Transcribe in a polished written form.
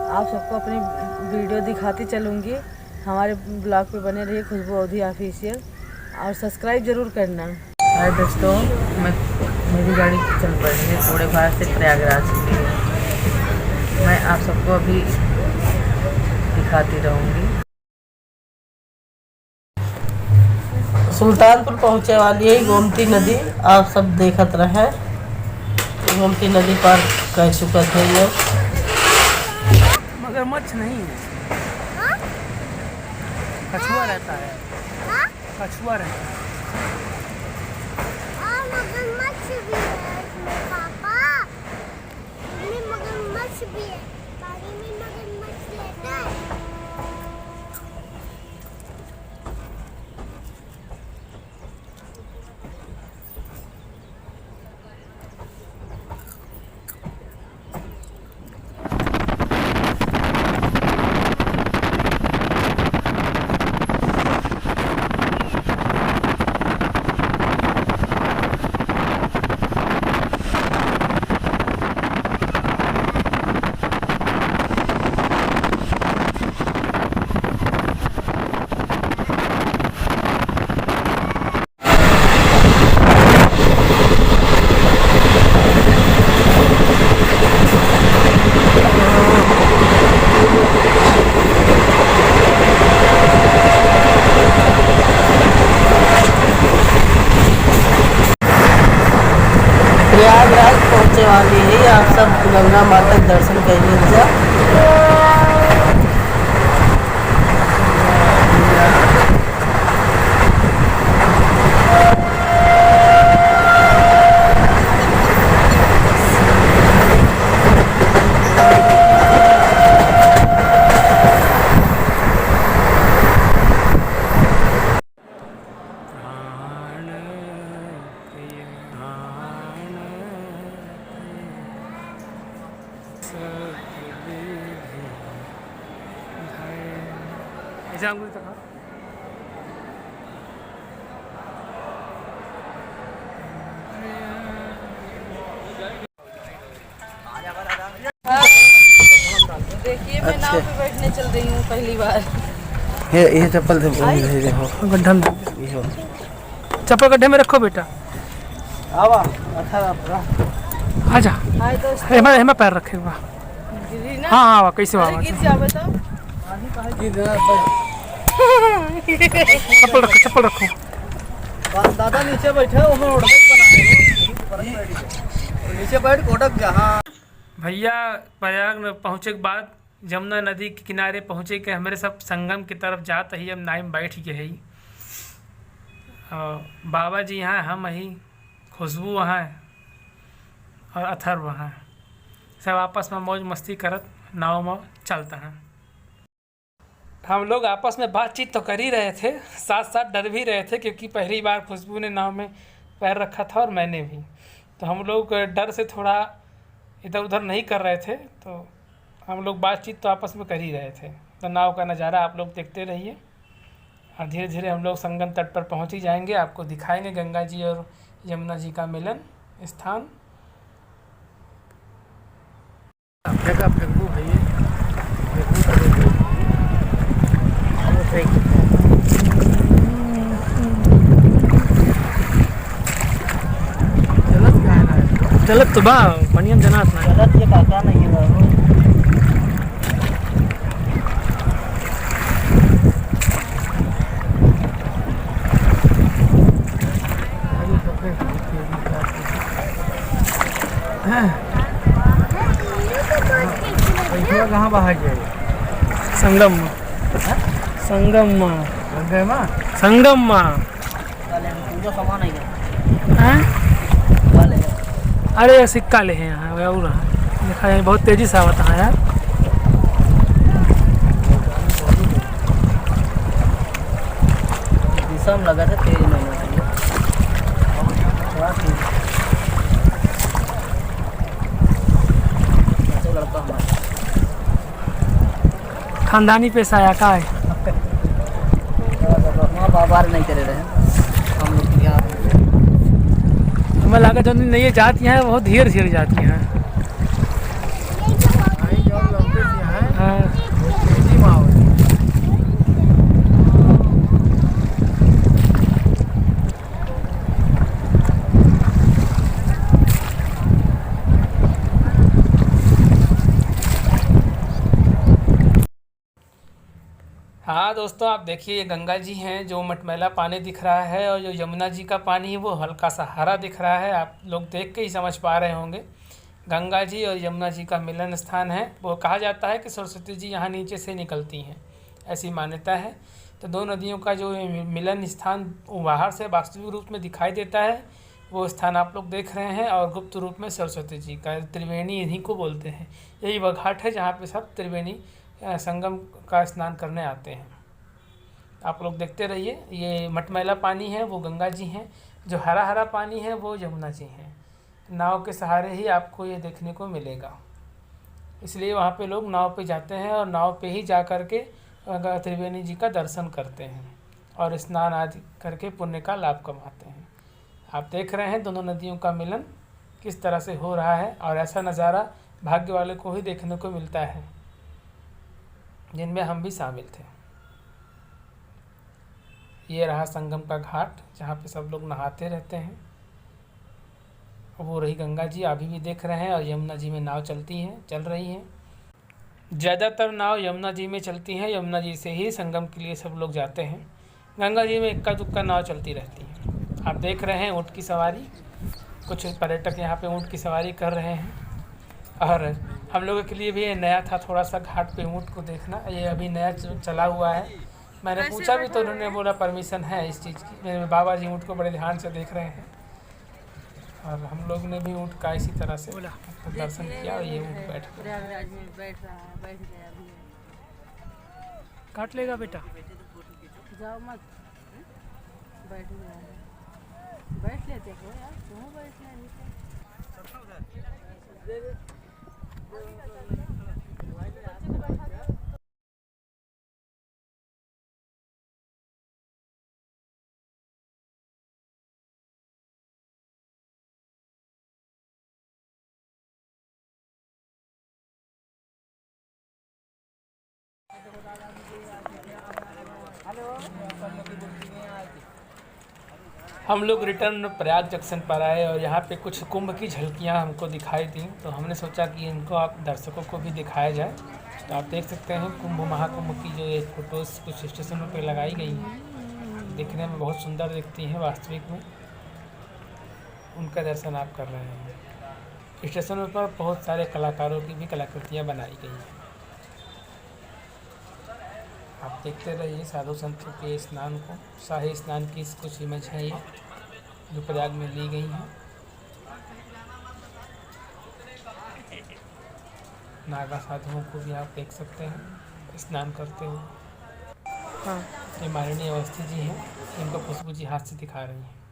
आप सबको अपनी वीडियो दिखाती चलूँगी। हमारे ब्लॉग पे बने रहिए खुशबू अवधी ऑफिशियल और सब्सक्राइब ज़रूर करना। हाय दोस्तों, मेरी गाड़ी चल पड़ी है थोड़े बाहर से प्रयागराज के लिए। मैं आप सबको अभी दिखाती रहूँगी। सुल्तानपुर पहुँचे वाली है गोमती नदी। आप सब देखत रहे, गोमती नदी पार कर चुका है ये। मगरमच्छ नहीं है, कछुआ रहता है, कछुआ रहता है। मगरमच्छ भी है इसमें पापा, इसमें मगरमच्छ भी है, पानी में मगरमच्छ रहता है। प्रयागराज पहुँचे वाली है। आप सब गंगा माता के दर्शन कर लीजिए। ऐसे अंगुली तक देखिए मैं नाव पे बैठने चल रही हूँ पहली बार। ये चप्पल से गड्ढा में चप्पल गड्ढे में रखो बेटा। आजा, हाय दोस्तों, हेमा पैर रखे हुआ। गिरी ना। हाँ हाँ, कैसे अरे हुआ? गिर जा बताओ। चप्पल रखो। दादा नीचे बैठे नीचे बैठ कोटक जहाँ भैया प्रयाग में पहुँचे के बाद जमुना नदी के किनारे पहुँचे के हमारे सब संगम की तरफ जाते ही हम नाव में बैठ गए ही। और बाबा जी यहाँ, हम ही, खुशबू वहाँ है और अथर्व वहाँ है। सब आपस में मौज मस्ती करत नाव में चलता है। हम लोग आपस में बातचीत तो कर ही रहे थे, साथ साथ डर भी रहे थे, क्योंकि पहली बार खुशबू ने नाव में पैर रखा था और मैंने भी। तो हम लोग डर से थोड़ा इधर उधर नहीं कर रहे थे। तो हम लोग बातचीत तो आपस में कर ही रहे थे। तो नाव का नज़ारा आप लोग देखते रहिए और धीरे धीरे हम लोग संगम तट पर पहुंच ही जाएंगे। आपको दिखाएंगे गंगा जी और यमुना जी का मिलन स्थान। चलत तो बा पनियम जनात ना गलत ये काका नहीं है बाबू। कहाँ बाहर जाए? संगम में, संगम में, संगम में। पूजा सामान है अरे सिक्का ले हैं यहाँ और देखा जाए बहुत तेज़ी से आवता है यार। दिशा में लगा था तेज महीना लड़का हमारा खानदानी पेशा आया का है। बाबा नहीं करे रहे हम लोग यहाँ। हमें लगा जो नहीं जाती हैं बहुत धीरे धीरे जाती हैं। हाँ दोस्तों, आप देखिए ये गंगा जी हैं, जो मटमैला पानी दिख रहा है, और जो यमुना जी का पानी है वो हल्का सा हरा दिख रहा है। आप लोग देख के ही समझ पा रहे होंगे, गंगा जी और यमुना जी का मिलन स्थान है। वो कहा जाता है कि सरस्वती जी यहाँ नीचे से निकलती हैं, ऐसी मान्यता है। तो दो नदियों का जो मिलन स्थान बाहर से वास्तविक रूप में दिखाई देता है, वो स्थान आप लोग देख रहे हैं, और गुप्त रूप में सरस्वती जी का त्रिवेणी इन्हीं को बोलते हैं। यही वह घाट है जहाँ पे सब त्रिवेणी संगम का स्नान करने आते हैं। आप लोग देखते रहिए, ये मटमैला पानी है वो गंगा जी हैं, जो हरा हरा पानी है वो यमुना जी हैं। नाव के सहारे ही आपको ये देखने को मिलेगा, इसलिए वहाँ पे लोग नाव पे जाते हैं और नाव पे ही जा कर के त्रिवेणी जी का दर्शन करते हैं और स्नान आदि करके पुण्य का लाभ कमाते हैं। आप देख रहे हैं दोनों नदियों का मिलन किस तरह से हो रहा है, और ऐसा नज़ारा भाग्य वाले को ही देखने को मिलता है, जिनमें हम भी शामिल थे। ये रहा संगम का घाट जहाँ पे सब लोग नहाते रहते हैं। वो रही गंगा जी, अभी भी देख रहे हैं, और यमुना जी में नाव चल रही हैं। ज़्यादातर नाव यमुना जी में चलती हैं, यमुना जी से ही संगम के लिए सब लोग जाते हैं। गंगा जी में इक्का दुक्का नाव चलती रहती है। आप देख रहे हैं ऊँट की सवारी, कुछ पर्यटक यहाँ पे ऊँट की सवारी कर रहे हैं, और हम लोगों के लिए भी ये नया था थोड़ा सा घाट पे ऊँट को देखना। ये अभी नया चला हुआ है। मैंने पूछा भी तो उन्होंने बोला परमिशन है इस चीज़ की। मेरे बाबा जी ऊँट को बड़े ध्यान से देख रहे हैं, और हम लोग ने भी ऊँट का इसी तरह से दर्शन किया, और ये ऊँट बैठ गया। प्रयागराज में बैठ रहा है, बैठ गया अभी। काट लेगा बेटा, जाओ मत, बैठ गया है। बैठ लेते हो यार, क्यों बैठ ले नीचे। हम लोग रिटर्न प्रयाग जंक्शन पर आए, और यहाँ पे कुछ कुंभ की झलकियाँ हमको दिखाई दी, तो हमने सोचा कि इनको आप दर्शकों को भी दिखाया जाए। तो आप देख सकते हैं कुंभ महाकुंभ की जो ये फ़ोटोज़ कुछ स्टेशनों पे लगाई गई हैं, दिखने में बहुत सुंदर दिखती हैं। वास्तविक में उनका दर्शन आप कर रहे हैं। स्टेशनों पर बहुत सारे कलाकारों की भी कलाकृतियाँ बनाई गई हैं। आप देखते रहिए साधु संतों के स्नान को, शाही स्नान की कुछ इमेज है ये जो प्रयाग में ली गई हैं। नागा साधुओं को भी आप देख सकते हैं स्नान करते हुए। हाँ, ये माननीय अवस्थी जी हैं, इनको खुशबू जी हाथ से दिखा रही हैं।